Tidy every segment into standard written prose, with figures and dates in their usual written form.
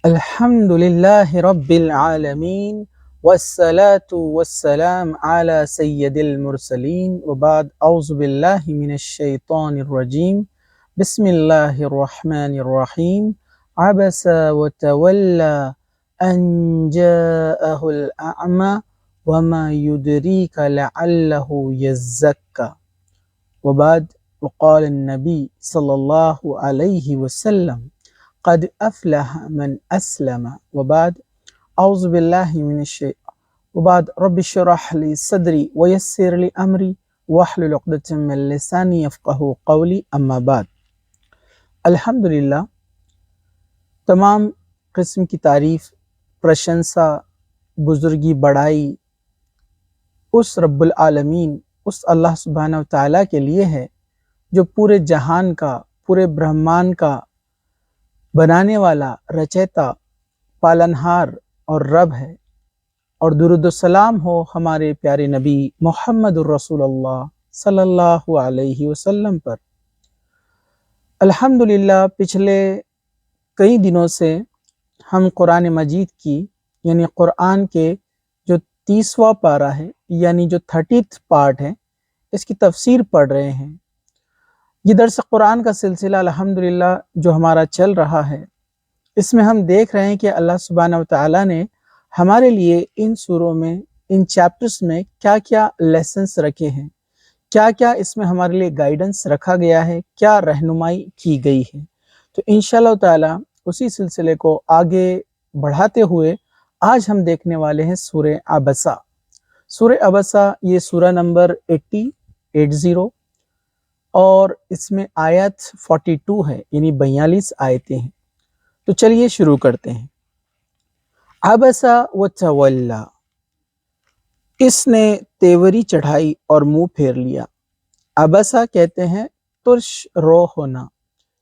الحمد لله رب العالمين والصلاة والسلام على سيد المرسلين وبعد أعوذ بالله من الشيطان الرجيم بسم الله الرحمن الرحيم عبس وتولى أن جاءه الأعمى وما يدريك لعله يزكى وبعد وقال النبي صلى الله عليه وسلم قد أفلح من أسلم وبعد أعوذ بالله من الشيطان وبعد رب اشرح لي صدري ويسر لي أمري واحلل عقدة من لساني يفقهوا قولي أما بعد الحمدللہ تمام قسم کی تعریف پرشنسا بزرگی بڑائی اس رب العالمین اس اللہ سبحانہ و تعالیٰ کے لیے ہے جو پورے جہان کا پورے برہمان کا بنانے والا رچیتا پالنہار اور رب ہے، اور درود و سلام ہو ہمارے پیارے نبی محمد الرسول اللہ صلی اللہ علیہ وسلم پر۔ الحمدللہ پچھلے کئی دنوں سے ہم قرآن مجید کی یعنی قرآن کے جو 30واں پارہ ہے یعنی جو 30th پارٹ ہے اس کی تفسیر پڑھ رہے ہیں۔ یہ درس قرآن کا سلسلہ الحمدللہ جو ہمارا چل رہا ہے، اس میں ہم دیکھ رہے ہیں کہ اللہ سبحانہ و تعالیٰ نے ہمارے لیے ان سوروں میں ان چیپٹرز میں کیا کیا لیسنس رکھے ہیں، کیا کیا اس میں ہمارے لیے گائیڈنس رکھا گیا ہے، کیا رہنمائی کی گئی ہے۔ تو انشاءاللہ تعالیٰ اسی سلسلے کو آگے بڑھاتے ہوئے آج ہم دیکھنے والے ہیں سورہ عبسہ۔ سورہ عبسہ یہ سورہ نمبر 80 اور اس میں آیت 42 ہے یعنی 42 آیتیں ہیں۔ تو چلیے شروع کرتے ہیں۔ عبسہ وتولی، اس نے تیوری چڑھائی اور منہ پھیر لیا۔ عبسہ کہتے ہیں ترش رو ہونا،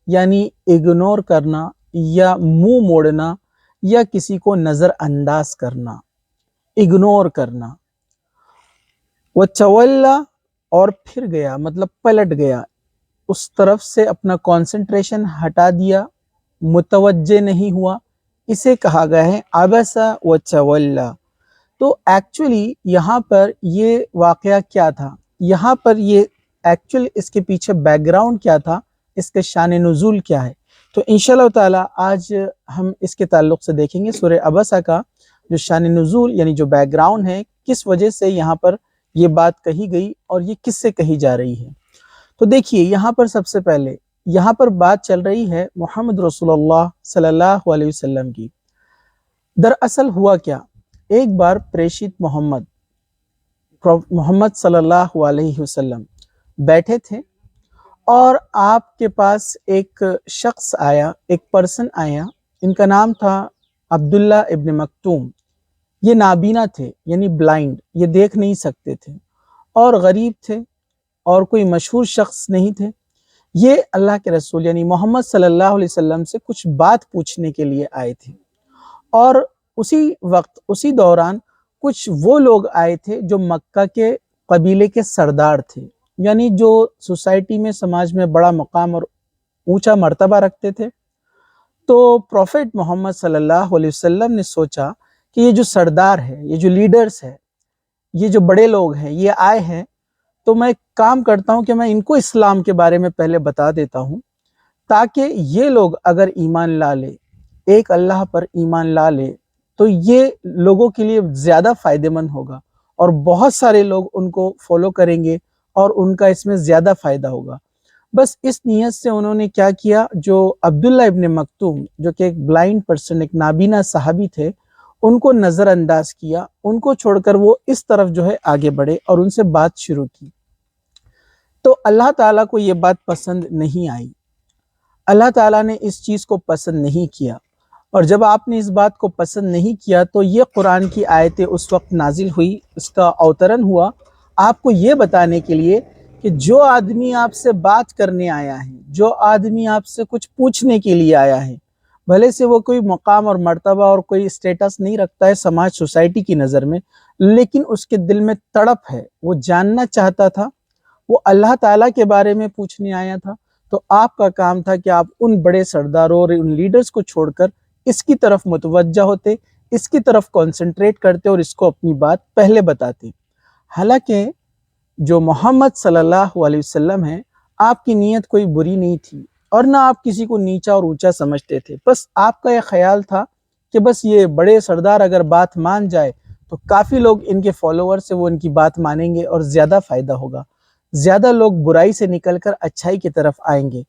یعنی اگنور کرنا یا منہ موڑنا یا کسی کو نظر انداز کرنا، اگنور کرنا۔ وتولی، اور پھر گیا مطلب پلٹ گیا، اس طرف سے اپنا کنسنٹریشن ہٹا دیا، متوجہ نہیں ہوا، اسے کہا گیا ہے عبسہ وتولی۔ تو ایکچولی یہاں پر یہ واقعہ کیا تھا، یہاں پر یہ ایکچولی اس کے پیچھے بیک گراؤنڈ کیا تھا، اس کے شان نزول کیا ہے، تو انشاءاللہ تعالی آج ہم اس کے تعلق سے دیکھیں گے سورہ عبسہ کا جو شان نزول یعنی جو بیک گراؤنڈ ہے، کس وجہ سے یہاں پر یہ بات کہی گئی اور یہ کس سے کہی جا رہی ہے۔ تو دیکھیے یہاں پر سب سے پہلے یہاں پر بات چل رہی ہے محمد رسول اللہ صلی اللہ علیہ وسلم کی۔ دراصل ہوا کیا، ایک بار پریشت محمد صلی اللہ علیہ وسلم بیٹھے تھے اور آپ کے پاس ایک شخص آیا، ایک پرسن آیا، ان کا نام تھا عبداللہ ابن مکتوم۔ یہ نابینا تھے یعنی بلائنڈ، یہ دیکھ نہیں سکتے تھے اور غریب تھے اور کوئی مشہور شخص نہیں تھے۔ یہ اللہ کے رسول یعنی محمد صلی اللہ علیہ وسلم سے کچھ بات پوچھنے کے لیے آئے تھے، اور اسی وقت اسی دوران کچھ وہ لوگ آئے تھے جو مکہ کے قبیلے کے سردار تھے، یعنی جو سوسائٹی میں سماج میں بڑا مقام اور اونچا مرتبہ رکھتے تھے۔ تو پروفیٹ محمد صلی اللہ علیہ وسلم نے سوچا کہ یہ جو سردار ہے، یہ جو لیڈرز ہے، یہ جو بڑے لوگ ہیں، یہ آئے ہیں، تو میں ایک کام کرتا ہوں کہ میں ان کو اسلام کے بارے میں پہلے بتا دیتا ہوں، تاکہ یہ لوگ اگر ایمان لا لے، ایک اللہ پر ایمان لا لے، تو یہ لوگوں کے لیے زیادہ فائدہ مند ہوگا اور بہت سارے لوگ ان کو فالو کریں گے اور ان کا اس میں زیادہ فائدہ ہوگا۔ بس اس نیت سے انہوں نے کیا کیا، جو عبداللہ ابن مکتوم جو کہ ایک بلائنڈ پرسن، ایک نابینا صحابی تھے، ان کو نظر انداز کیا، ان کو چھوڑ کر وہ اس طرف جو ہے آگے بڑھے اور ان سے بات شروع کی۔ تو اللہ تعالیٰ کو یہ بات پسند نہیں آئی، اللہ تعالیٰ نے اس چیز کو پسند نہیں کیا، اور جب آپ نے اس بات کو پسند نہیں کیا تو یہ قرآن کی آیتیں اس وقت نازل ہوئی، اس کا اوترن ہوا آپ کو یہ بتانے کے لیے کہ جو آدمی آپ سے بات کرنے آیا ہے، جو آدمی آپ سے کچھ پوچھنے کے لیے آیا ہے، بھلے سے وہ کوئی مقام اور مرتبہ اور کوئی اسٹیٹس نہیں رکھتا ہے سماج سوسائٹی کی نظر میں، لیکن اس کے دل میں تڑپ ہے، وہ جاننا چاہتا تھا، وہ اللہ تعالیٰ کے بارے میں پوچھنے آیا تھا، تو آپ کا کام تھا کہ آپ ان بڑے سرداروں اور ان لیڈرز کو چھوڑ کر اس کی طرف متوجہ ہوتے، اس کی طرف کانسنٹریٹ کرتے اور اس کو اپنی بات پہلے بتاتے۔ حالانکہ جو محمد صلی اللہ علیہ وسلم ہیں، آپ کی نیت کوئی بری نہیں تھی اور نہ آپ کسی کو نیچا اور اونچا سمجھتے تھے، بس آپ کا یہ خیال تھا کہ بس یہ بڑے سردار اگر بات مان جائے تو کافی لوگ ان کے فالوور سے وہ ان کی بات مانیں گے اور زیادہ فائدہ ہوگا، زیادہ لوگ برائی سے نکل کر اچھائی کی طرف آئیں گے،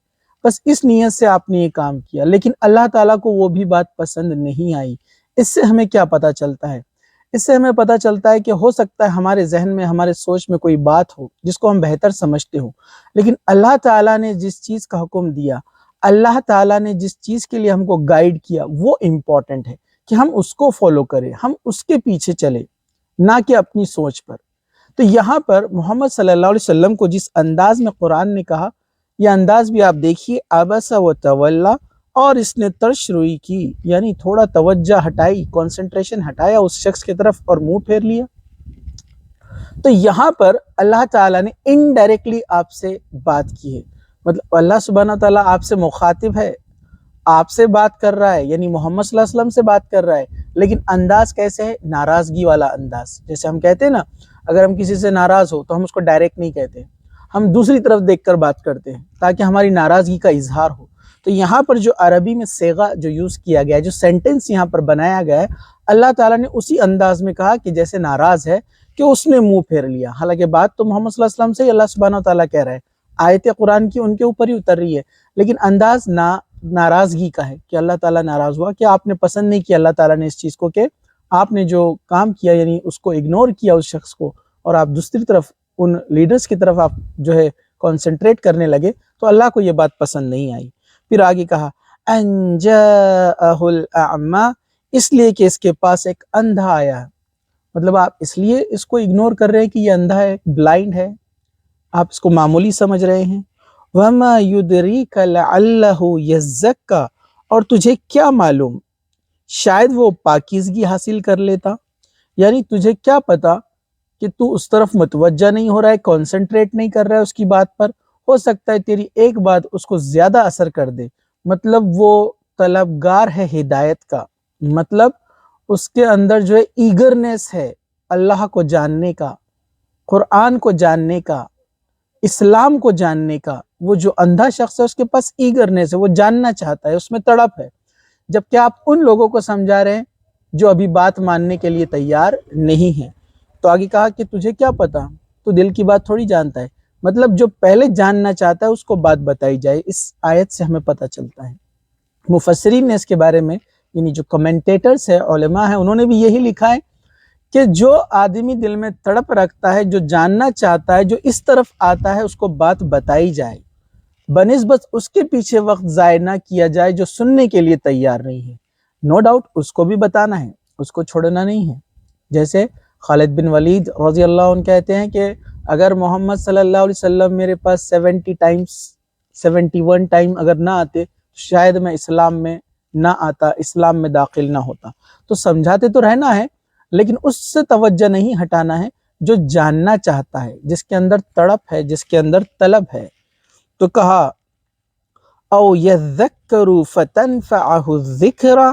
بس اس نیت سے آپ نے یہ کام کیا۔ لیکن اللہ تعالیٰ کو وہ بھی بات پسند نہیں آئی۔ اس سے ہمیں کیا پتہ چلتا ہے؟ اس سے ہمیں پتہ چلتا ہے کہ ہو سکتا ہے ہمارے ذہن میں، ہمارے سوچ میں کوئی بات ہو جس کو ہم بہتر سمجھتے ہو، لیکن اللہ تعالیٰ نے جس چیز کا حکم دیا، اللہ تعالیٰ نے جس چیز کے لیے ہم کو گائیڈ کیا، وہ امپورٹنٹ ہے کہ ہم اس کو فالو کریں، ہم اس کے پیچھے چلیں، نہ کہ اپنی سوچ پر۔ تو یہاں پر محمد صلی اللہ علیہ وسلم کو جس انداز میں قرآن نے کہا، یہ انداز بھی آپ دیکھیے، عبس و تولا، اور اس نے ترش روئی کی، یعنی تھوڑا توجہ ہٹائی، کنسنٹریشن ہٹایا اس شخص کی طرف اور منہ پھیر لیا۔ تو یہاں پر اللہ تعالیٰ نے انڈائریکٹلی آپ سے بات کی ہے، مطلب اللہ سبحانہ تعالیٰ آپ سے مخاطب ہے، آپ سے بات کر رہا ہے، یعنی محمد صلی اللہ علیہ وسلم سے بات کر رہا ہے، لیکن انداز کیسے ہے؟ ناراضگی والا انداز۔ جیسے ہم کہتے ہیں نا، اگر ہم کسی سے ناراض ہو تو ہم اس کو ڈائریکٹ نہیں کہتے، ہم دوسری طرف دیکھ کر بات کرتے ہیں تاکہ ہماری ناراضگی کا اظہار ہو۔ تو یہاں پر جو عربی میں صیغہ جو یوز کیا گیا ہے، جو سینٹنس یہاں پر بنایا گیا ہے، اللہ تعالیٰ نے اسی انداز میں کہا کہ جیسے ناراض ہے کہ اس نے منہ پھیر لیا۔ حالانکہ بات تو محمد صلی اللہ علیہ وسلم سے ہی اللہ سبحانہ تعالیٰ کہہ رہا ہے، آیت قرآن کی ان کے اوپر ہی اتر رہی ہے، لیکن انداز ناراضگی کا ہے کہ اللہ تعالیٰ ناراض ہوا، کہ آپ نے پسند نہیں کیا اللہ تعالیٰ نے اس چیز کو، کہ آپ نے جو کام کیا یعنی اس کو اگنور کیا اس شخص کو، اور آپ دوسری طرف ان لیڈرز کی طرف آپ جو ہے کنسنٹریٹ کرنے لگے، تو اللہ کو یہ بات پسند نہیں آئی۔ پھر آگے کہا ان جاءہ الاعمی، اس لیے کہ اس کے پاس ایک اندھا آیا ہے، مطلب آپ اس لیے اس کو اگنور کر رہے ہیں کہ یہ اندھا ہے، بلائنڈ ہے، آپ اس کو معمولی سمجھ رہے ہیں۔ وَمَا يُدْرِيكَ لَعَلَّهُ يَزَّكَّىٰ، اور تجھے کیا معلوم شاید وہ پاکیزگی حاصل کر لیتا، یعنی تجھے کیا پتا کہ تو اس طرف متوجہ نہیں ہو رہا ہے، کانسنٹریٹ نہیں کر رہا ہے اس کی بات پر، ہو سکتا ہے تیری ایک بات اس کو زیادہ اثر کر دے، مطلب وہ طلبگار ہے ہدایت کا، مطلب اس کے اندر جو ہے ایگرنیس ہے اللہ کو جاننے کا، قرآن کو جاننے کا، اسلام کو جاننے کا۔ وہ جو اندھا شخص ہے اس کے پاس ایگرنیس ہے، وہ جاننا چاہتا ہے، اس میں تڑپ ہے، جبکہ آپ ان لوگوں کو سمجھا رہے ہیں جو ابھی بات ماننے کے لیے تیار نہیں ہیں۔ تو آگے کہا کہ تجھے کیا پتا، تو دل کی بات تھوڑی جانتا ہے، مطلب جو پہلے جاننا چاہتا ہے اس کو بات بتائی جائے۔ اس آیت سے ہمیں پتہ چلتا ہے، مفسرین نے اس کے بارے میں، یعنی جو کمنٹیٹرز ہیں، علماء ہیں، انہوں نے بھی یہی لکھا ہے کہ جو آدمی دل میں تڑپ رکھتا ہے، جو جاننا چاہتا ہے، جو اس طرف آتا ہے، اس کو بات بتائی جائے، بنسبت اس کے پیچھے وقت ضائع نہ کیا جائے جو سننے کے لیے تیار نہیں ہے۔ نو ڈاؤٹ اس کو بھی بتانا ہے، اس کو چھوڑنا نہیں ہے۔ جیسے خالد بن ولید رضی اللہ عنہ کہتے ہیں کہ اگر محمد صلی اللہ علیہ وسلم میرے پاس 71 ٹائم اگر نہ آتے، شاید میں اسلام میں نہ آتا، اسلام میں داخل نہ ہوتا۔ تو سمجھاتے تو رہنا ہے، لیکن اس سے توجہ نہیں ہٹانا ہے جو جاننا چاہتا ہے، جس کے اندر تڑپ ہے، جس کے اندر طلب ہے۔ تو کہا او یذکر فتنفعہ الذکرى،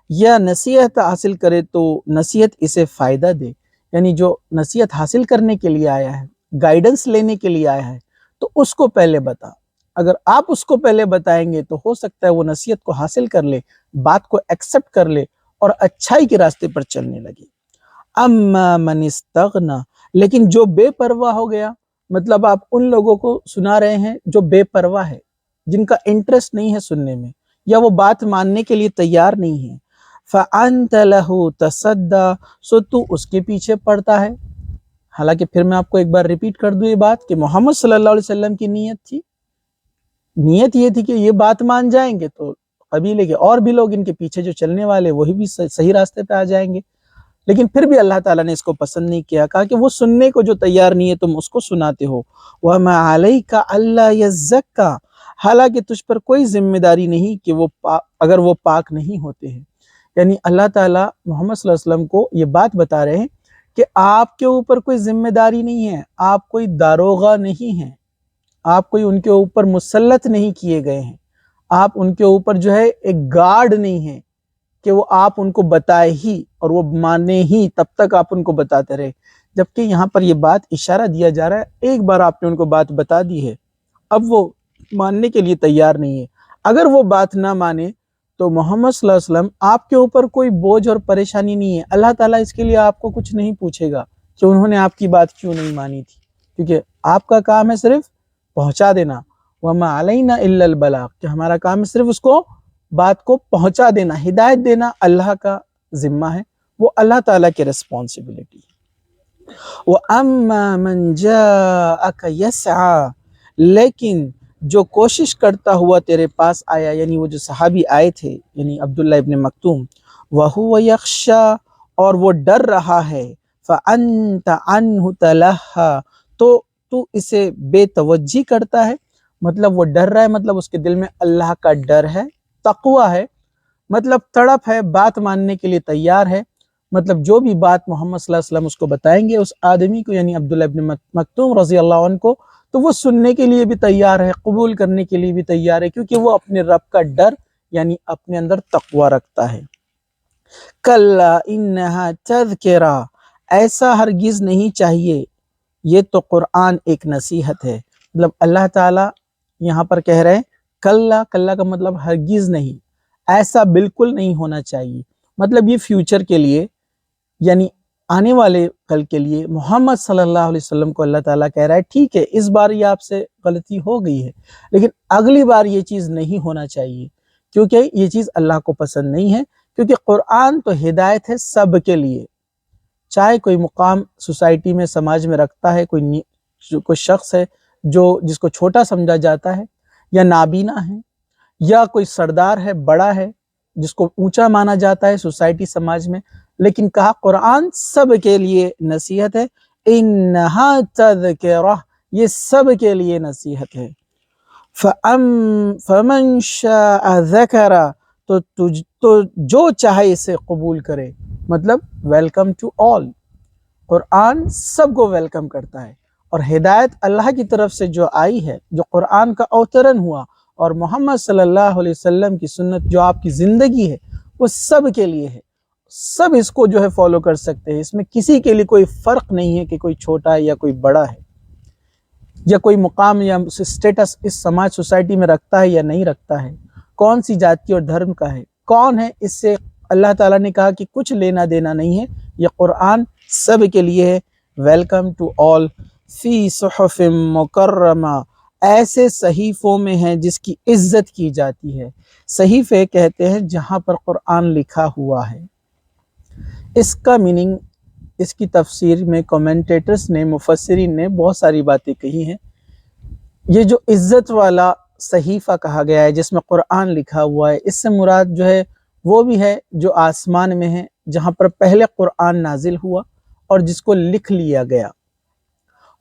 یا نصیحت حاصل کرے تو نصیحت اسے فائدہ دے، یعنی جو نصیحت حاصل کرنے کے لیے آیا ہے، گائیڈنس لینے کے لیے آیا ہے، تو اس کو پہلے بتا۔ اگر آپ اس کو پہلے بتائیں گے تو ہو سکتا ہے وہ نصیحت کو حاصل کر لے، بات کو ایکسپٹ کر لے اور اچھائی کے راستے پر چلنے لگے۔ اما من استغنا، لیکن جو بے پرواہ ہو گیا، مطلب آپ ان لوگوں کو سنا رہے ہیں جو بے پرواہ ہے، جن کا انٹرسٹ نہیں ہے سننے میں، یا وہ بات ماننے کے لیے تیار نہیں ہے، فَأَنْتَ لَهُ تَصَدَّى، سو تو اس کے پیچھے پڑتا ہے۔ حالانکہ پھر میں آپ کو ایک بار ریپیٹ کر دوں یہ بات کہ محمد صلی اللہ علیہ وسلم کی نیت یہ تھی کہ یہ بات مان جائیں گے تو قبیلے کے اور بھی لوگ ان کے پیچھے جو چلنے والے وہی بھی صحیح راستے پہ آ جائیں گے، لیکن پھر بھی اللہ تعالیٰ نے اس کو پسند نہیں کیا، کہا کہ وہ سننے کو جو تیار نہیں ہے تم اس کو سناتے ہو۔ وَمَا عَلَيْكَ أَلَّا يَزَّكَّىٰ، حالانکہ تجھ پر کوئی ذمہ داری نہیں کہ اگر وہ پاک نہیں ہوتے ہیں، یعنی اللہ تعالیٰ محمد صلی اللہ علیہ وسلم کو یہ بات بتا رہے ہیں کہ آپ کے اوپر کوئی ذمہ داری نہیں ہے، آپ کوئی داروغہ نہیں ہیں، آپ کوئی ان کے اوپر مسلط نہیں کیے گئے ہیں، آپ ان کے اوپر جو ہے ایک گارڈ نہیں ہیں، کہ وہ آپ ان کو بتائے ہی اور وہ مانے ہی، تب تک آپ ان کو بتاتے رہے، جبکہ یہاں پر یہ بات اشارہ دیا جا رہا ہے ایک بار آپ نے ان کو بات بتا دی ہے، اب وہ ماننے کے لیے تیار نہیں ہے۔ اگر وہ بات نہ مانے تو محمد صلی اللہ علیہ وسلم آپ کے اوپر کوئی بوجھ اور پریشانی نہیں ہے، اللہ تعالیٰ اس کے لیے آپ کو کچھ نہیں پوچھے گا کہ انہوں نے آپ کی بات کیوں نہیں مانی تھی، کیونکہ آپ کا کام ہے صرف پہنچا دینا، وَمَا عَلَيْنَا إِلَّا الْبَلَاغُ، کہ ہمارا کام ہے صرف اس کو بات کو پہنچا دینا، ہدایت دینا اللہ کا ذمہ ہے، وہ اللہ تعالیٰ کی ریسپانسبلٹی ہے۔ وَأَمَّا مَنْ جَاءَكَ يَسْعَى، لیکن جو کوشش کرتا ہوا تیرے پاس آیا، یعنی وہ جو صحابی آئے تھے یعنی عبداللہ ابن مکتوم، وَهُوَ يَخْشَى، اور وہ ڈر رہا ہے، فَأَنْتَ عَنْهُ تَلَهَّى، تو اسے بے توجہ کرتا ہے، مطلب وہ ڈر رہا ہے، مطلب اس کے دل میں اللہ کا ڈر ہے، تقوی ہے، مطلب تڑپ ہے، بات ماننے کے لیے تیار ہے، مطلب جو بھی بات محمد صلی اللہ علیہ وسلم اس کو بتائیں گے، اس آدمی کو یعنی عبداللہ ابن مکتوم رضی اللہ عنہ کو، تو وہ سننے کے لیے بھی تیار ہے، قبول کرنے کے لیے بھی تیار ہے، کیونکہ وہ اپنے رب کا ڈر یعنی اپنے اندر تقوی رکھتا ہے۔ کَلَّا إِنَّهَا تَذْکِرَةٌ، ایسا ہرگز نہیں چاہیے، یہ تو قرآن ایک نصیحت ہے، مطلب اللہ تعالیٰ یہاں پر کہہ رہے ہیں کلّا، کلّا کا مطلب ہرگز نہیں، ایسا بالکل نہیں ہونا چاہیے، مطلب یہ فیوچر کے لیے یعنی آنے والے کل کے لیے محمد صلی اللہ علیہ وسلم کو اللہ تعالیٰ کہہ رہا ہے ٹھیک ہے اس بار یہ آپ سے غلطی ہو گئی ہے، لیکن اگلی بار یہ چیز نہیں ہونا چاہیے، کیونکہ یہ چیز اللہ کو پسند نہیں ہے، کیونکہ قرآن تو ہدایت ہے سب کے لیے، چاہے کوئی مقام سوسائٹی میں سماج میں رکھتا ہے، کوئی شخص ہے جس کو چھوٹا سمجھا جاتا ہے یا نابینا ہے، یا کوئی سردار ہے بڑا ہے جس کو اونچا مانا جاتا ہے سوسائٹی سماج میں، لیکن کہا قرآن سب کے لیے نصیحت ہے، انہا تذکرہ، یہ سب کے لیے نصیحت ہے، فمن شاء ذکر، تو جو چاہے اسے قبول کرے، مطلب ویلکم ٹو آل، قرآن سب کو ویلکم کرتا ہے، اور ہدایت اللہ کی طرف سے جو آئی ہے، جو قرآن کا اوترن ہوا، اور محمد صلی اللہ علیہ وسلم کی سنت جو آپ کی زندگی ہے وہ سب کے لیے ہے، سب اس کو جو ہے فالو کر سکتے ہیں، اس میں کسی کے لیے کوئی فرق نہیں ہے کہ کوئی چھوٹا ہے یا کوئی بڑا ہے، یا کوئی مقام یا سٹیٹس اس سماج سوسائٹی میں رکھتا ہے یا نہیں رکھتا ہے، کون سی جاتی اور دھرم کا ہے، کون ہے، اس سے اللہ تعالیٰ نے کہا کہ کچھ لینا دینا نہیں ہے، یہ قرآن سب کے لیے ہے، ویلکم ٹو آل، فی صحف مکرمہ، ایسے صحیفوں میں ہیں جس کی عزت کی جاتی ہے، صحیفے کہتے ہیں جہاں پر قرآن لکھا ہوا ہے، اس کا میننگ، اس کی تفسیر میں کومنٹیٹرز نے، مفسرین نے بہت ساری باتیں کہی ہیں، یہ جو عزت والا صحیفہ کہا گیا ہے جس میں قرآن لکھا ہوا ہے، اس سے مراد جو ہے وہ بھی ہے جو آسمان میں ہے، جہاں پر پہلے قرآن نازل ہوا اور جس کو لکھ لیا گیا،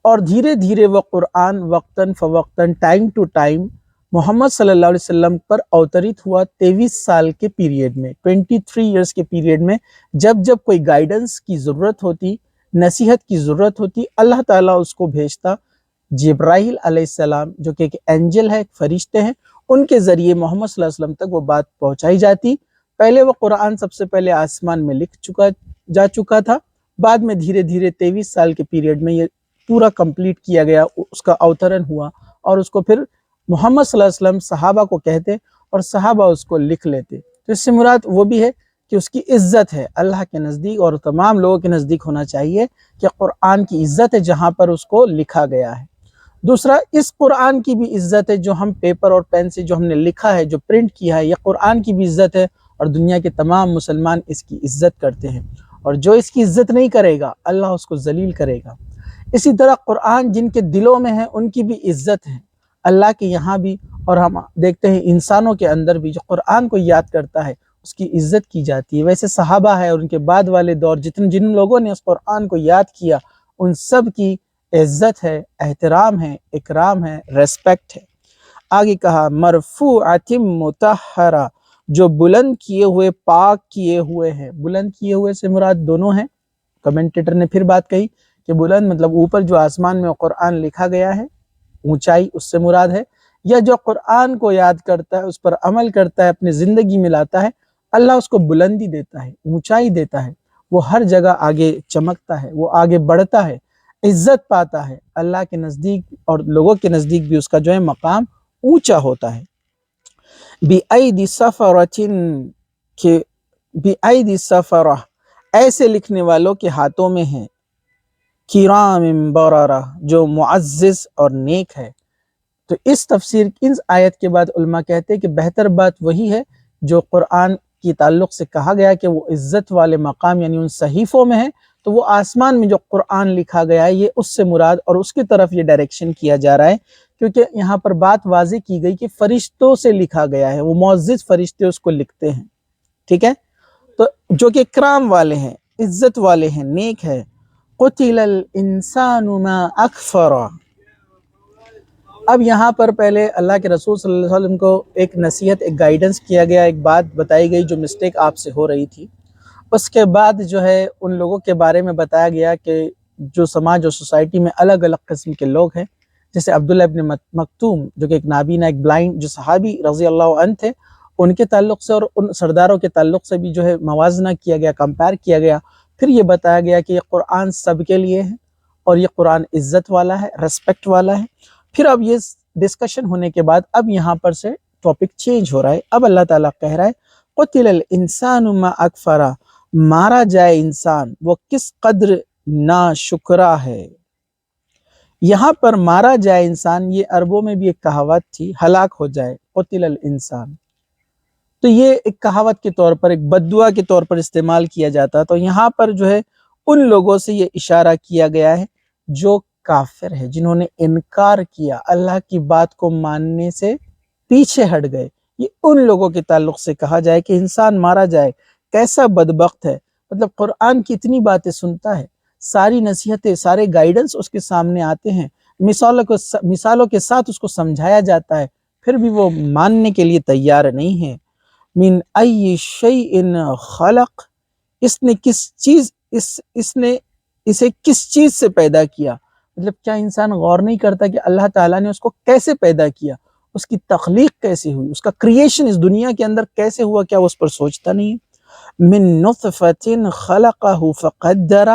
اور دھیرے دھیرے وہ قرآن وقتاً فوقتاً ٹائم ٹو ٹائم محمد صلی اللہ علیہ وسلم پر اوترت ہوا 23 سال کے پیریڈ میں، 23 ایئرز کے پیریڈ میں، جب جب کوئی گائیڈنس کی ضرورت ہوتی، نصیحت کی ضرورت ہوتی، اللہ تعالیٰ اس کو بھیجتا، جبرائیل علیہ السلام جو کہ ایک اینجل ہے، ایک فرشتے ہیں، ان کے ذریعے محمد صلی اللہ علیہ وسلم تک وہ بات پہنچائی جاتی، پہلے وہ قرآن سب سے پہلے آسمان میں لکھ جا چکا تھا، بعد میں دھیرے دھیرے 23 سال کے پیریڈ میں یہ پورا کمپلیٹ کیا گیا، اس کا اوترن ہوا، اور اس کو پھر محمد صلی اللہ علیہ وسلم صحابہ کو کہتے اور صحابہ اس کو لکھ لیتے، تو اس سے مراد وہ بھی ہے کہ اس کی عزت ہے اللہ کے نزدیک اور تمام لوگوں کے نزدیک ہونا چاہیے کہ قرآن کی عزت ہے جہاں پر اس کو لکھا گیا ہے۔ دوسرا، اس قرآن کی بھی عزت ہے جو ہم پیپر اور پین سے جو ہم نے لکھا ہے، جو پرنٹ کیا ہے، یہ قرآن کی بھی عزت ہے، اور دنیا کے تمام مسلمان اس کی عزت کرتے ہیں، اور جو اس کی عزت نہیں کرے گا اللہ اس کو ذلیل کرے گا۔ اسی طرح قرآن جن کے دلوں میں ہے ان کی بھی عزت ہے اللہ کے یہاں بھی، اور ہم دیکھتے ہیں انسانوں کے اندر بھی جو قرآن کو یاد کرتا ہے اس کی عزت کی جاتی ہے۔ ویسے صحابہ ہے اور ان کے بعد والے دور جن لوگوں نے اس قرآن کو یاد کیا ان سب کی عزت ہے، احترام ہے، اکرام ہے، ریسپیکٹ ہے۔ آگے کہا مرفوعۃ مطہرہ، جو بلند کیے ہوئے، پاک کیے ہوئے ہیں، بلند کیے ہوئے سے مراد دونوں ہیں، کمنٹیٹر نے پھر بات کہی کہ بلند مطلب اوپر جو آسمان میں قرآن لکھا گیا ہے، اونچائی اس سے مراد ہے، یا جو قرآن کو یاد کرتا ہے، اس پر عمل کرتا ہے، اپنی زندگی میں لاتا ہے، اللہ اس کو بلندی دیتا ہے، اونچائی دیتا ہے، وہ ہر جگہ آگے چمکتا ہے، وہ آگے بڑھتا ہے، عزت پاتا ہے، اللہ کے نزدیک اور لوگوں کے نزدیک بھی اس کا جو ہے مقام اونچا ہوتا ہے۔ بِأَيْدِ سَفَرَةٍ کہ بِأَيْدِ سَفَرَةٍ ایسے لکھنے والوں کے ہاتھوں میں ہے، کرام بررہ جو معزز اور نیک ہے۔ تو اس تفسیر ان آیت کے بعد علماء کہتے ہیں کہ بہتر بات وہی ہے جو قرآن کی تعلق سے کہا گیا کہ وہ عزت والے مقام یعنی ان صحیفوں میں ہے، تو وہ آسمان میں جو قرآن لکھا گیا ہے یہ اس سے مراد اور اس کی طرف یہ ڈائریکشن کیا جا رہا ہے، کیونکہ یہاں پر بات واضح کی گئی کہ فرشتوں سے لکھا گیا ہے، وہ معزز فرشتے اس کو لکھتے ہیں، ٹھیک ہے، تو جو کہ کرام والے ہیں، عزت والے ہیں، نیک ہے۔ قتل الانسان ما اکفرہ، اب یہاں پر پہلے اللہ کے رسول صلی اللہ علیہ وسلم کو ایک نصیحت، ایک گائیڈنس کیا گیا، ایک بات بتائی گئی جو مسٹیک آپ سے ہو رہی تھی۔ اس کے بعد جو ہے ان لوگوں کے بارے میں بتایا گیا کہ جو سماج اور سوسائٹی میں الگ الگ قسم کے لوگ ہیں، جیسے عبداللہ ابن مکتوم جو کہ ایک نابینا، ایک بلائنڈ جو صحابی رضی اللہ عنہ تھے، ان کے تعلق سے اور ان سرداروں کے تعلق سے بھی جو ہے موازنہ کیا گیا، کمپیئر کیا گیا۔ پھر یہ بتایا گیا کہ یہ قرآن سب کے لیے ہے اور یہ قرآن عزت والا ہے، ریسپیکٹ والا ہے۔ پھر اب یہ ڈسکشن ہونے کے بعد اب یہاں پر سے ٹاپک چینج ہو رہا ہے، اب اللہ تعالیٰ کہہ رہا ہے قتل الانسان ما اکفرہ، مارا جائے انسان وہ کس قدر ناشکرا ہے۔ یہاں پر مارا جائے انسان، یہ عربوں میں بھی ایک کہاوت تھی، ہلاک ہو جائے، قتل الانسان، تو یہ ایک کہاوت کے طور پر، ایک بد دعا کے طور پر استعمال کیا جاتا۔ تو یہاں پر جو ہے ان لوگوں سے یہ اشارہ کیا گیا ہے جو کافر ہے، جنہوں نے انکار کیا، اللہ کی بات کو ماننے سے پیچھے ہٹ گئے، یہ ان لوگوں کے تعلق سے کہا جائے کہ انسان مارا جائے، کیسا بدبخت ہے۔ مطلب قرآن کی اتنی باتیں سنتا ہے، ساری نصیحتیں، سارے گائیڈنس اس کے سامنے آتے ہیں، مثالوں کے ساتھ اس کو سمجھایا جاتا ہے، پھر بھی وہ ماننے کے لیے تیار نہیں ہے۔ من ای شیء خلق، اس نے کس چیز اس نے اسے کس چیز سے پیدا کیا۔ مطلب کیا انسان غور نہیں کرتا کہ اللہ تعالیٰ نے اس کو کیسے پیدا کیا، اس کی تخلیق کیسے ہوئی، اس کا کریشن اس دنیا کے اندر کیسے ہوا، کیا وہ اس پر سوچتا نہیں ہے۔ من نطفۃ خلقہ فقدر،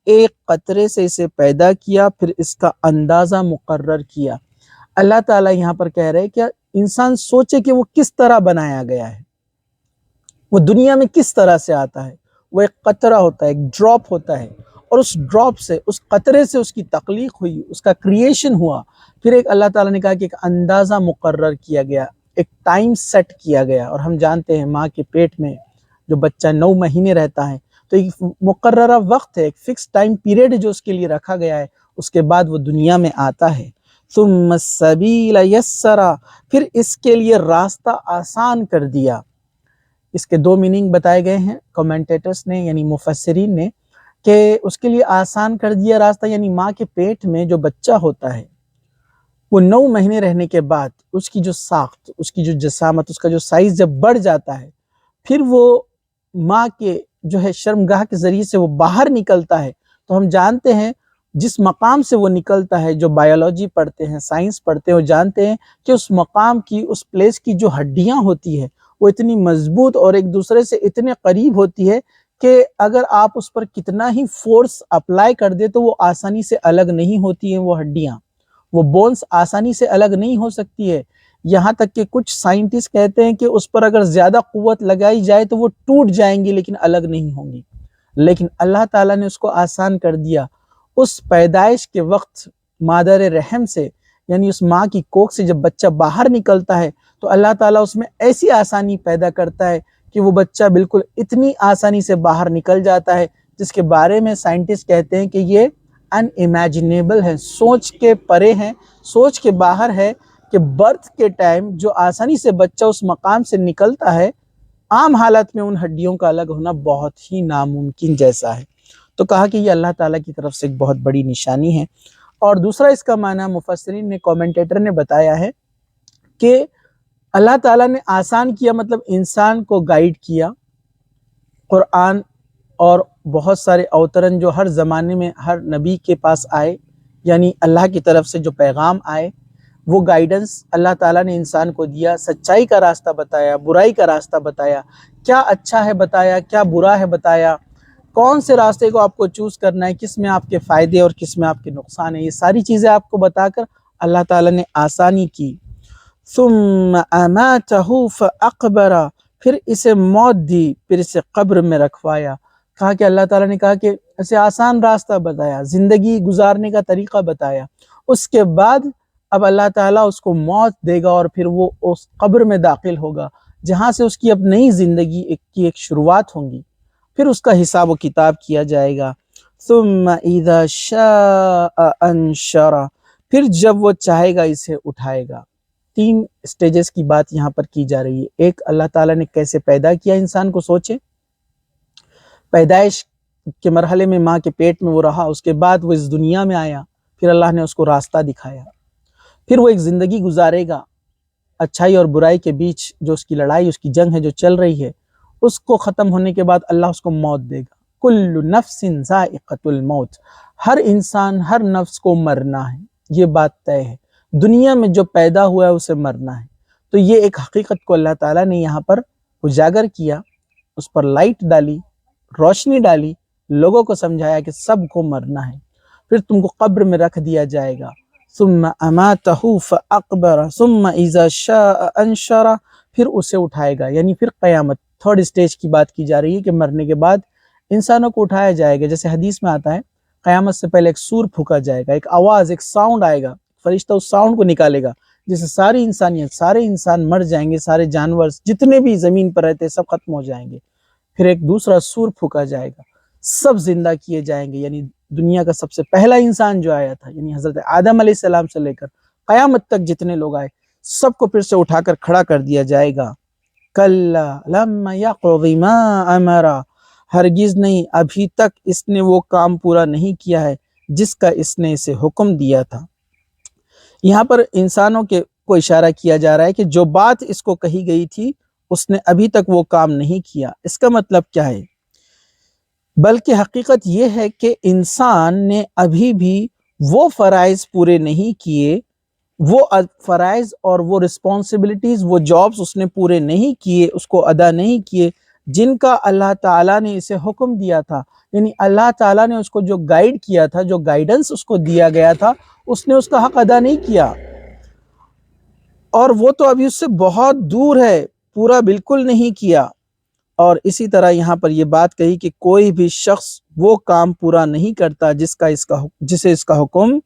ایک قطرے سے اسے پیدا کیا پھر اس کا اندازہ مقرر کیا۔ اللہ تعالیٰ یہاں پر کہہ رہے کہ انسان سوچے کہ وہ کس طرح بنایا گیا ہے، وہ دنیا میں کس طرح سے آتا ہے۔ وہ ایک قطرہ ہوتا ہے، ایک ڈراپ ہوتا ہے، اور اس ڈراپ سے، اس قطرے سے اس کی تخلیق ہوئی، اس کا کریشن ہوا، پھر ایک اللہ تعالیٰ نے کہا کہ ایک اندازہ مقرر کیا گیا، ایک ٹائم سیٹ کیا گیا۔ اور ہم جانتے ہیں ماں کے پیٹ میں جو بچہ 9 مہینے رہتا ہے تو ایک مقررہ وقت ہے، ایک فکس ٹائم پیریڈ جو اس کے لیے رکھا گیا ہے، اس کے بعد وہ دنیا میں آتا ہے۔ ثم السبیل یسرا، پھر اس کے لیے راستہ آسان کر دیا۔ اس کے 2 میننگ بتائے گئے ہیں کمنٹیٹرز نے، یعنی مفسرین نے، کہ اس کے لیے آسان کر دیا راستہ، یعنی ماں کے پیٹ میں جو بچہ ہوتا ہے وہ 9 مہینے رہنے کے بعد اس کی جو ساخت، اس کی جو جسامت، اس کا جو سائز جب بڑھ جاتا ہے، پھر وہ ماں کے جو ہے شرمگاہ کے ذریعے سے وہ باہر نکلتا ہے۔ تو ہم جانتے ہیں جس مقام سے وہ نکلتا ہے، جو بایولوجی پڑھتے ہیں، سائنس پڑھتے ہیں، وہ جانتے ہیں کہ اس مقام کی، اس پلیس کی جو ہڈیاں ہوتی ہیں وہ اتنی مضبوط اور ایک دوسرے سے اتنے قریب ہوتی ہے کہ اگر آپ اس پر کتنا ہی فورس اپلائی کر دے تو وہ آسانی سے الگ نہیں ہوتی ہیں، وہ ہڈیاں، وہ بونز آسانی سے الگ نہیں ہو سکتی ہے۔ یہاں تک کہ کچھ سائنٹسٹ کہتے ہیں کہ اس پر اگر زیادہ قوت لگائی جائے تو وہ ٹوٹ جائیں گی لیکن الگ نہیں ہوں گی۔ لیکن اللہ تعالیٰ نے اس کو آسان کر دیا۔ اس پیدائش کے وقت مادر رحم سے، یعنی اس ماں کی کوکھ سے جب بچہ باہر نکلتا ہے تو اللہ تعالیٰ اس میں ایسی آسانی پیدا کرتا ہے کہ وہ بچہ بالکل اتنی آسانی سے باہر نکل جاتا ہے، جس کے بارے میں سائنٹسٹ کہتے ہیں کہ یہ ان امیجنیبل ہے، سوچ کے پرے ہیں، سوچ کے باہر ہے کہ برتھ کے ٹائم جو آسانی سے بچہ اس مقام سے نکلتا ہے، عام حالت میں ان ہڈیوں کا الگ ہونا بہت ہی ناممکن جیسا ہے۔ تو کہا کہ یہ اللہ تعالیٰ کی طرف سے ایک بہت بڑی نشانی ہے۔ اور دوسرا اس کا معنی مفسرین نے، کومنٹیٹر نے بتایا ہے کہ اللہ تعالیٰ نے آسان کیا، مطلب انسان کو گائیڈ کیا۔ قرآن اور بہت سارے اوترن جو ہر زمانے میں ہر نبی کے پاس آئے، یعنی اللہ کی طرف سے جو پیغام آئے، وہ گائیڈنس اللہ تعالیٰ نے انسان کو دیا، سچائی کا راستہ بتایا، برائی کا راستہ بتایا، کیا اچھا ہے بتایا، کیا برا ہے بتایا، کون سے راستے کو آپ کو چوز کرنا ہے، کس میں آپ کے فائدے اور کس میں آپ کے نقصان ہے، یہ ساری چیزیں آپ کو بتا کر اللہ تعالیٰ نے آسانی کی۔ ثم اماتہ فاقبرہ، پھر اسے موت دی، پھر اسے قبر میں رکھوایا۔ کہا کہ اللہ تعالیٰ نے کہا کہ اسے آسان راستہ بتایا، زندگی گزارنے کا طریقہ بتایا، اس کے بعد اب اللہ تعالیٰ اس کو موت دے گا اور پھر وہ اس قبر میں داخل ہوگا جہاں سے اس کی اب نئی زندگی کی ایک شروعات ہوں گی، پھر اس کا حساب و کتاب کیا جائے گا۔ ثم اذا شاء انشرہ، پھر جب وہ چاہے گا اسے اٹھائے گا۔ 3 سٹیجز کی بات یہاں پر کی جا رہی ہے۔ ایک، اللہ تعالیٰ نے کیسے پیدا کیا انسان کو، سوچے، پیدائش کے مرحلے میں ماں کے پیٹ میں وہ رہا، اس کے بعد وہ اس دنیا میں آیا، پھر اللہ نے اس کو راستہ دکھایا، پھر وہ ایک زندگی گزارے گا اچھائی اور برائی کے بیچ، جو اس کی لڑائی، اس کی جنگ ہے جو چل رہی ہے، اس کو ختم ہونے کے بعد اللہ اس کو موت دے گا۔ کل نفس ذائقۃ الموت، ہر انسان، ہر نفس کو مرنا ہے، یہ بات طے ہے، دنیا میں جو پیدا ہوا ہے اسے مرنا ہے۔ تو یہ ایک حقیقت کو اللہ تعالیٰ نے یہاں پر اجاگر کیا، اس پر لائٹ ڈالی، روشنی ڈالی، لوگوں کو سمجھایا کہ سب کو مرنا ہے، پھر تم کو قبر میں رکھ دیا جائے گا۔ ثم اماتہ فاقبرہ ثم اذا شاء انشرہ، پھر اسے اٹھائے گا، یعنی پھر قیامت، 3rd سٹیج کی بات کی جا رہی ہے کہ مرنے کے بعد انسانوں کو اٹھایا جائے گا۔ جیسے حدیث میں آتا ہے، قیامت سے پہلے ایک سور پھونکا جائے گا، ایک آواز، ایک ساؤنڈ آئے گا، فرشتہ اس ساؤنڈ کو نکالے گا، جس سے ساری انسانیت، سارے انسان مر جائیں گے، سارے جانور جتنے بھی زمین پر رہتے ہیں سب ختم ہو جائیں گے۔ پھر ایک دوسرا سور پھونکا جائے گا، سب زندہ کیے جائیں گے، یعنی دنیا کا سب سے پہلا انسان جو آیا تھا، یعنی حضرت آدم علیہ السلام سے لے کر قیامت تک جتنے لوگ آئے سب کو پھر سے اٹھا کر کھڑا کر دیا جائے گا۔ کلا لما یقض ما امرہ، ہرگز نہیں، ابھی تک اس نے وہ کام پورا نہیں کیا ہے جس کا اس نے اسے حکم دیا تھا۔ یہاں پر انسانوں کو اشارہ کیا جا رہا ہے کہ جو بات اس کو کہی گئی تھی اس نے ابھی تک وہ کام نہیں کیا۔ اس کا مطلب کیا ہے؟ بلکہ حقیقت یہ ہے کہ انسان نے ابھی بھی وہ فرائض پورے نہیں کیے، وہ فرائض اور وہ رسپانسبلٹیز، وہ جابز اس نے پورے نہیں کیے، اس کو ادا نہیں کیے جن کا اللہ تعالیٰ نے اسے حکم دیا تھا۔ یعنی اللہ تعالیٰ نے اس کو جو گائیڈ کیا تھا، جو گائیڈنس اس کو دیا گیا تھا، اس نے اس کا حق ادا نہیں کیا، اور وہ تو ابھی اس سے بہت دور ہے، پورا بالکل نہیں کیا۔ اور اسی طرح یہاں پر یہ بات کہی کہ کوئی بھی شخص وہ کام پورا نہیں کرتا جسے اس کا حکم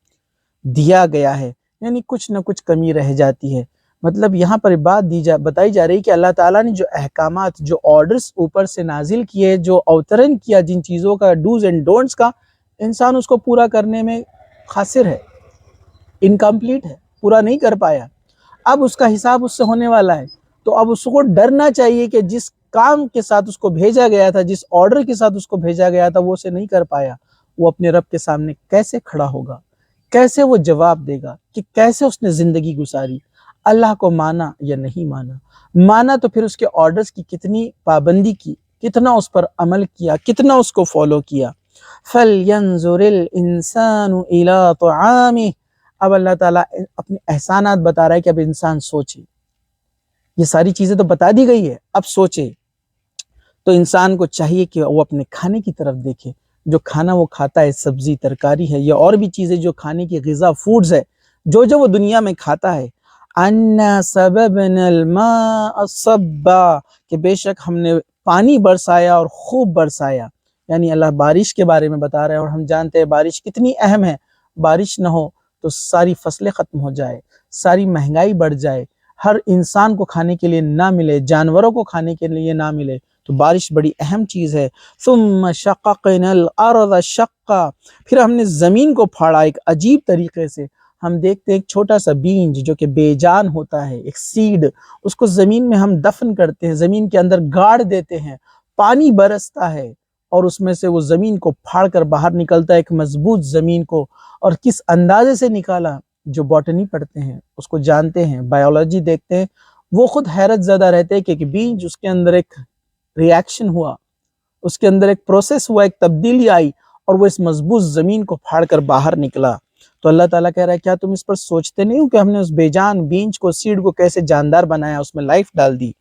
دیا گیا ہے، یعنی کچھ نہ کچھ کمی رہ جاتی ہے۔ مطلب یہاں پر بات بتائی جا رہی کہ اللہ تعالیٰ نے جو احکامات، جو آرڈرز اوپر سے نازل کیے، جو اوترن کیا جن چیزوں کا، ڈوز اینڈ ڈونٹس کا، انسان اس کو پورا کرنے میں خاسر ہے، انکمپلیٹ ہے، پورا نہیں کر پایا۔ اب اس کا حساب اس سے ہونے والا ہے، تو اب اس کو ڈرنا چاہیے کہ جس کام کے ساتھ اس کو بھیجا گیا تھا، جس آرڈر کے ساتھ اس کو بھیجا گیا تھا، وہ اسے نہیں کر پایا، وہ اپنے رب کے سامنے کیسے کھڑا ہوگا، کیسے وہ جواب دے گا کہ کیسے اس نے زندگی گزاری، اللہ کو مانا یا نہیں مانا، مانا تو پھر اس کے آرڈرز کی کتنی پابندی کی، کتنا اس پر عمل کیا، کتنا اس کو فالو کیا۔ فَلْيَنْظُرِ الْإِنسَانُ إِلَىٰ طَعَامِهِ، اب اللہ تعالیٰ اپنے احسانات بتا رہا ہے کہ اب انسان سوچے، یہ ساری چیزیں تو بتا دی گئی ہے، اب سوچے۔ تو انسان کو چاہیے کہ وہ اپنے کھانے کی طرف دیکھے، جو کھانا وہ کھاتا ہے، سبزی، ترکاری ہے یا اور بھی چیزیں جو کھانے کی غذا، فوڈز ہے، جو وہ دنیا میں کھاتا ہے۔ اَنَّا سَبَبْنَا الْمَاءَ صَبًّا، کہ بے شک ہم نے پانی برسایا اور خوب برسایا، یعنی اللہ بارش کے بارے میں بتا رہا ہے، اور ہم جانتے ہیں بارش کتنی اہم ہے۔ بارش نہ ہو تو ساری فصلیں ختم ہو جائے، ساری مہنگائی بڑھ جائے، ہر انسان کو کھانے کے لیے نہ ملے، جانوروں کو کھانے کے لیے نہ ملے، تو بارش بڑی اہم چیز ہے۔ ثم شققنا الارض شقا، پھر ہم نے زمین کو پھاڑا ایک عجیب طریقے سے۔ ہم دیکھتے ہیں ایک چھوٹا سا بیج جو کہ بے جان ہوتا ہے، ایک سیڈ، اس کو زمین میں ہم دفن کرتے ہیں، زمین کے اندر گاڑ دیتے ہیں، پانی برستا ہے اور اس میں سے وہ زمین کو پھاڑ کر باہر نکلتا ہے، ایک مضبوط زمین کو۔ اور کس اندازے سے نکالا، جو باٹنی پڑھتے ہیں اس کو جانتے ہیں، بایولوجی دیکھتے ہیں، وہ خود حیرت زدہ رہتے ہیں کہ ایک بیج، اس کے اندر ایک ریاکشن ہوا، اس کے اندر ایک پروسیس ہوا، ایک تبدیلی آئی، اور وہ اس مضبوط زمین کو پھاڑ کر باہر نکلا۔ تو اللہ تعالیٰ کہہ رہا ہے کیا تم اس پر سوچتے نہیں ہو کہ ہم نے اس بے جان بیج کو، سیڈ کو کیسے جاندار بنایا، اس میں لائف ڈال دی۔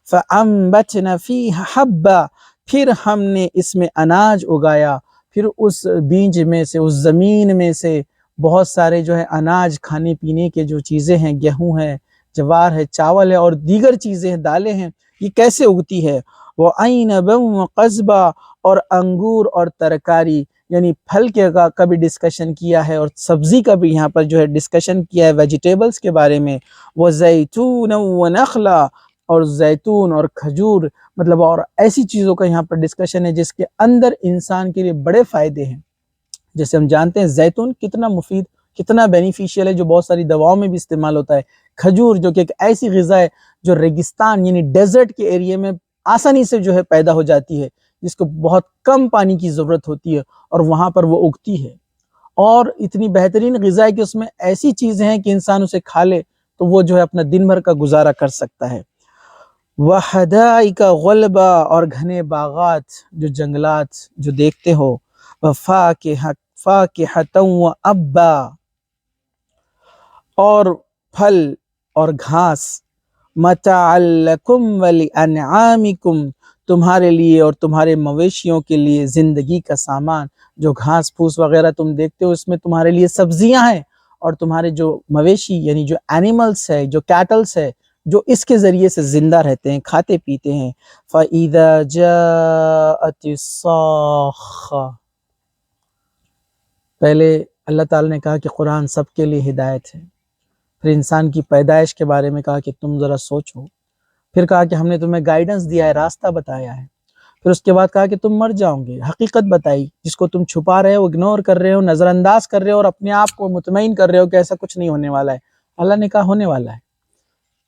فَأَنبَتْنَا فِيهَا حَبًّا، پھر ہم نے اس میں اناج اگایا، پھر اس بیج میں سے، اس زمین میں سے بہت سارے جو ہے اناج، کھانے پینے کے جو چیزیں ہیں، گیہوں ہے، جوار ہے، چاول ہے اور دیگر چیزیں ہیں، دالیں ہیں، یہ کیسے اگتی ہے؟ وَعِنَبًا وَقَضْبًا، اور انگور اور ترکاری، یعنی پھل کا بھی ڈسکشن کیا ہے اور سبزی کا بھی یہاں پر جو ہے ڈسکشن کیا ہے، ویجیٹیبلز کے بارے میں۔ وَزَيْتُونًا وَنَخْلًا، اور زیتون اور کھجور، مطلب اور ایسی چیزوں کا یہاں پر ڈسکشن ہے جس کے اندر انسان کے لیے بڑے فائدے ہیں۔ جیسے ہم جانتے ہیں زیتون کتنا مفید، کتنا بینیفیشیل ہے، جو بہت ساری دواؤں میں بھی استعمال ہوتا ہے۔ کھجور جو کہ ایک ایسی غذا ہے جو ریگستان یعنی ڈیزرٹ کے ایریے میں آسانی سے جو ہے پیدا ہو جاتی ہے، جس کو بہت کم پانی کی ضرورت ہوتی ہے اور وہاں پر وہ اگتی ہے، اور اتنی بہترین غذا ہے کہ اس میں ایسی چیزیں ہیں کہ انسان اسے کھا لے تو وہ جو ہے اپنا دن بھر کا گزارا کر سکتا ہے۔ وَحَدَائِقَ غُلْبًا، اور گھنے باغات، جو جنگلات جو دیکھتے ہو۔ وَفَاكِهَةً وَأَبًّا، اور پھل اور گھاس۔ مَتَاعًا لَكُمْ وَلِأَنْعَامِكُمْ، تمہارے لیے اور تمہارے مویشیوں کے لیے زندگی کا سامان، جو گھاس پھوس وغیرہ تم دیکھتے ہو اس میں تمہارے لیے سبزیاں ہیں، اور تمہارے جو مویشی یعنی جو اینیملز ہے، جو کیٹلز ہے، جو اس کے ذریعے سے زندہ رہتے ہیں، کھاتے پیتے ہیں۔ فَإِذَا جَاءَتِ الصَّاخَّةُ، پہلے اللہ تعالیٰ نے کہا کہ قرآن سب کے لیے ہدایت ہے، پھر انسان کی پیدائش کے بارے میں کہا کہ تم ذرا سوچو، پھر کہا کہ ہم نے تمہیں گائیڈنس دیا ہے، راستہ بتایا ہے، پھر اس کے بعد کہا کہ تم مر جاؤ گے، حقیقت بتائی جس کو تم چھپا رہے ہو، اگنور کر رہے ہو، نظر انداز کر رہے ہو، اور اپنے آپ کو مطمئن کر رہے ہو کہ ایسا کچھ نہیں ہونے والا ہے۔ اللہ نے کہا ہونے والا ہے،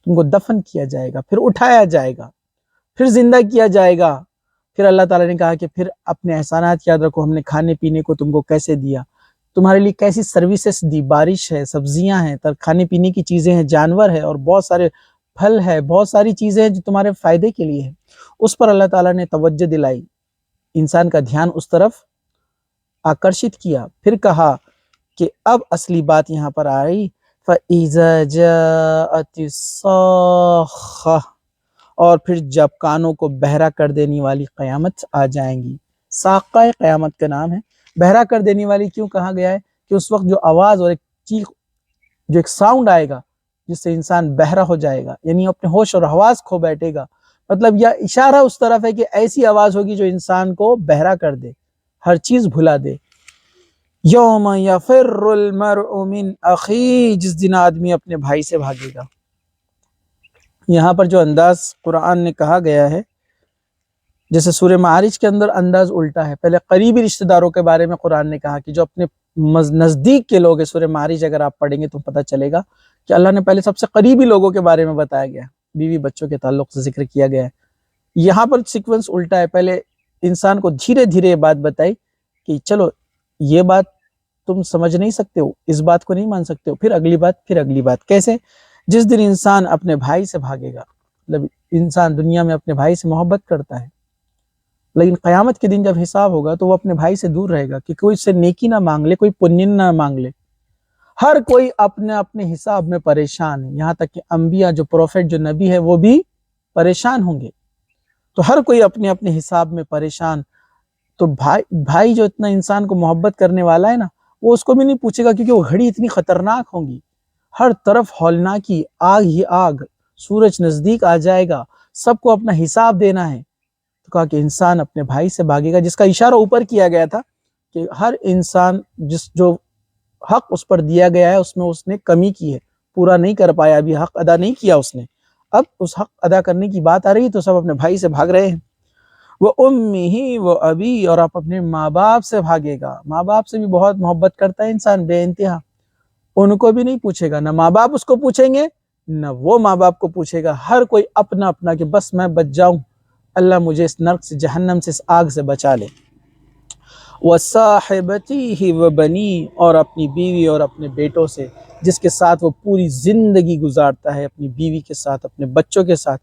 تم کو دفن کیا جائے گا، پھر اٹھایا جائے گا، پھر زندہ کیا جائے گا۔ پھر اللہ تعالیٰ نے کہا کہ پھر اپنے احسانات یاد رکھو، ہم نے کھانے پینے کو تم کو کیسے دیا، تمہارے لیے کیسی سروسز دی، بارش ہے، سبزیاں ہیں، کھانے پینے کی چیزیں ہیں، جانور ہے، اور بہت سارے پھل ہے، بہت ساری چیزیں ہیں جو تمہارے فائدے کے لیے ہیں۔ اس پر اللہ تعالیٰ نے توجہ دلائی، انسان کا دھیان اس طرف آکرشت کیا، پھر کہا کہ اب اصلی بات یہاں پر آئی۔ فَإِذَا جَاءَتِ الصَّاخَّةُ، اور پھر جب کانوں کو بہرا کر دینے والی قیامت آ جائیں گی۔ ساقہ قیامت کا نام ہے۔ بہرا کر دینے والی کیوں کہا گیا ہے؟ کہ اس وقت جو آواز اور ایک چیخ، جو ایک ساؤنڈ آئے گا جس سے انسان بہرا ہو جائے گا، یعنی اپنے ہوش اور حواس کھو بیٹھے گا، مطلب یہ اشارہ اس طرف ہے کہ ایسی آواز ہوگی جو انسان کو بہرا کر دے، ہر چیز بھلا دے۔ یوم یفر المرء من اخیہ، جس دن آدمی اپنے بھائی سے بھاگے گا۔ یہاں پر جو انداز قرآن نے کہا گیا ہے، جیسے سورہ معارج کے اندر انداز الٹا ہے، پہلے قریبی رشتہ داروں کے بارے میں قرآن نے کہا کہ جو اپنے نزدیک کے لوگ ہیں۔ سورہ معارج اگر آپ پڑھیں گے تو پتہ چلے گا کہ اللہ نے پہلے سب سے قریبی لوگوں کے بارے میں بتایا گیا، بیوی بچوں کے تعلق سے ذکر کیا گیا ہے۔ یہاں پر سیکوینس الٹا ہے، پہلے انسان کو دھیرے دھیرے یہ بات بتائی کہ چلو یہ بات تم سمجھ نہیں سکتے ہو، اس بات کو نہیں مان سکتے ہو، پھر اگلی بات، پھر اگلی بات۔ کیسے؟ جس دن انسان اپنے بھائی سے بھاگے گا، مطلب انسان دنیا میں اپنے بھائی سے محبت کرتا ہے، لیکن قیامت کے دن جب حساب ہوگا تو وہ اپنے بھائی سے دور رہے گا کہ کوئی اس سے نیکی نہ مانگ لے، کوئی پنین نہ مانگ لے، ہر کوئی اپنے اپنے حساب میں پریشان ہے، یہاں تک کہ انبیاء، جو پروفیٹ، جو نبی ہے، وہ بھی پریشان ہوں گے۔ تو ہر کوئی اپنے اپنے حساب میں پریشان۔ تو بھائی جو اتنا انسان کو محبت کرنے والا ہے نا، وہ اس کو بھی نہیں پوچھے گا، کیونکہ وہ گھڑی اتنی خطرناک ہوں گی، ہر طرف ہولناکی، آگ ہی آگ، سورج نزدیک آ جائے گا، سب کو اپنا حساب دینا ہے۔ تو کہا کہ انسان اپنے بھائی سے بھاگے گا، جس کا اشارہ اوپر کیا گیا تھا کہ ہر انسان جو حق اس پر دیا گیا ہے اس میں اس نے کمی کی ہے، پورا نہیں کر پایا، ابھی حق ادا نہیں کیا اس نے، اب اس حق ادا کرنے کی بات آ رہی تو سب اپنے بھائی سے بھاگ رہے ہیں۔ وَأُمِّهِ وَأَبِيهِ، اور آپ اپنے ماں باپ سے بھاگے گا۔ ماں باپ سے بھی بہت محبت کرتا ہے انسان بے انتہا، ان کو بھی نہیں پوچھے گا، نہ ماں باپ اس کو پوچھیں گے نہ وہ ماں باپ کو پوچھے گا، ہر کوئی اپنا اپنا کہ بس میں بچ جاؤں، اللہ مجھے اس نرک سے، جہنم سے، اس آگ سے بچا لے۔ وَصَاحِبَتِهِ وَبَنِيهِ، اور اپنی بیوی اور اپنے بیٹوں سے، جس کے ساتھ وہ پوری زندگی گزارتا ہے، اپنی بیوی کے ساتھ، اپنے بچوں کے ساتھ،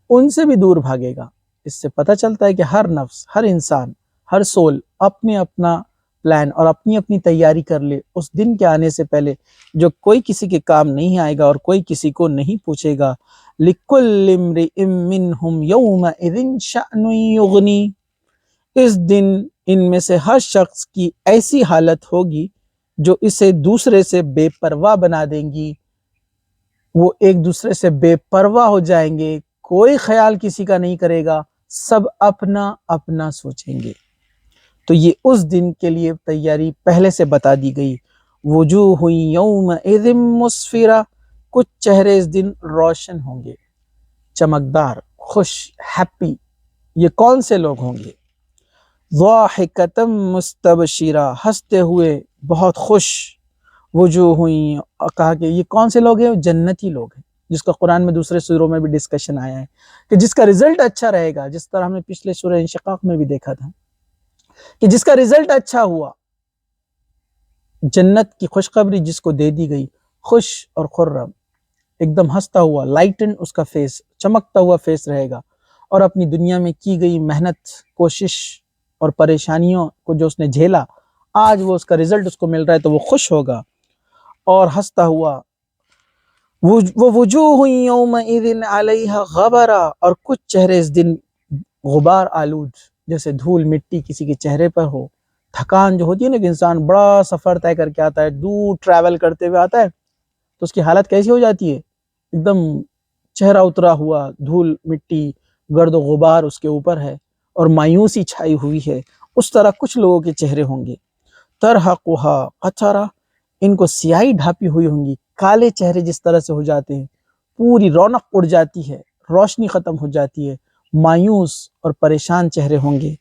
ان سے بھی دور بھاگے گا۔ اس سے پتہ چلتا ہے کہ ہر نفس، ہر انسان، ہر سول اپنے اپنا پلان اور اپنی اپنی تیاری کر لے اس دن کے آنے سے پہلے جو کوئی کسی کے کام نہیں آئے گا اور کوئی کسی کو نہیں پوچھے گا۔ لِكُلِّ امْرِئٍ مِّنْهُمْ يَوْمَئِذٍ شَأْنٌ يُغْنِي، اس دن ان میں سے ہر شخص کی ایسی حالت ہوگی جو اسے دوسرے سے بے پرواہ بنا دیں گی، وہ ایک دوسرے سے بے پرواہ ہو جائیں گے، کوئی خیال کسی کا نہیں کرے گا، سب اپنا اپنا سوچیں گے۔ تو یہ اس دن کے لیے تیاری پہلے سے بتا دی گئی۔ وجوہ یومئذ مسفرہ، کچھ چہرے اس دن روشن ہوں گے، چمکدار، خوش، ہیپی۔ یہ کون سے لوگ ہوں گے؟ ضاحکۃ مستبشرہ، ہنستے ہوئے، بہت خوش۔ وجوہ، کہا کہ یہ کون سے لوگ ہیں؟ جنتی لوگ ہیں، جس کا قرآن میں دوسرے سوروں میں بھی ڈسکشن آیا ہے کہ جس کا رزلٹ اچھا رہے گا، جس طرح ہم نے پچھلے سورہ انشقاق میں بھی دیکھا تھا کہ جس کا رزلٹ اچھا ہوا، جنت کی خوشخبری جس کو دے دی گئی، خوش اور خرم، ایک دم ہنستا ہوا، لائٹن اس کا فیس، چمکتا ہوا فیس رہے گا، اور اپنی دنیا میں کی گئی محنت، کوشش اور پریشانیوں کو جو اس نے جھیلا، آج وہ اس کا رزلٹ اس کو مل رہا ہے تو وہ خوش ہوگا اور ہنستا ہوا۔ وَوُجُوهٌ يَوْمَئِذٍ عَلَيْهَا غَبَرَةٌ، اور کچھ چہرے اس دن غبار آلود، جیسے دھول مٹی کسی کے چہرے پر ہو، تھکان جو ہوتی ہے نا کہ انسان بڑا سفر طے کر کے آتا ہے، دور ٹریول کرتے ہوئے آتا ہے تو اس کی حالت کیسی ہو جاتی ہے؟ ایک دم چہرہ اترا ہوا، دھول مٹی گرد و غبار اس کے اوپر ہے اور مایوسی چھائی ہوئی ہے، اس طرح کچھ لوگوں کے چہرے ہوں گے۔ ترہقھا قترہ، ان کو سیاہی ڈھانپی ہوئی ہوں گی، کالے چہرے جس طرح سے ہو جاتے ہیں، پوری رونق اڑ جاتی ہے، روشنی ختم ہو جاتی ہے، مایوس اور پریشان چہرے ہوں گے۔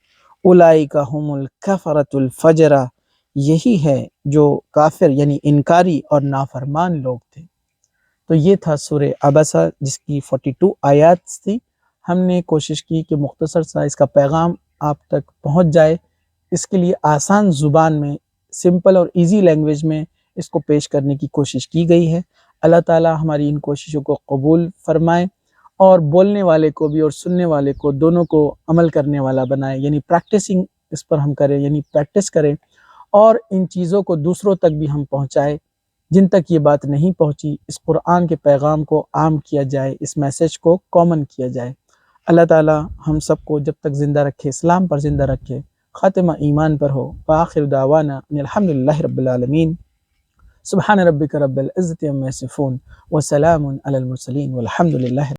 اولئک ھم الکفرۃ الفجرہ، یہی ہے جو کافر یعنی انکاری اور نافرمان لوگ تھے۔ تو یہ تھا سورہ عبسہ جس کی 42 آیات تھی۔ ہم نے کوشش کی کہ مختصر سا اس کا پیغام آپ تک پہنچ جائے، اس کے لیے آسان زبان میں، سمپل اور ایزی لینگویج میں اس کو پیش کرنے کی کوشش کی گئی ہے۔ اللہ تعالی ہماری ان کوششوں کو قبول فرمائے اور بولنے والے کو بھی اور سننے والے کو دونوں کو عمل کرنے والا بنائے، یعنی پریکٹسنگ اس پر ہم کریں، یعنی پریکٹس کریں اور ان چیزوں کو دوسروں تک بھی ہم پہنچائے جن تک یہ بات نہیں پہنچی، اس قرآن کے پیغام کو عام کیا جائے، اس میسج کو کامن کیا جائے۔ اللہ تعالی ہم سب کو جب تک زندہ رکھے، اسلام پر زندہ رکھے، خاتمہ ایمان پر ہو۔ وآخر دعوانا ان الحمدللہ رب العالمین۔ سبحان ربک رب العزت عما یصفون وسلام علی المرسلین والحمد للہ۔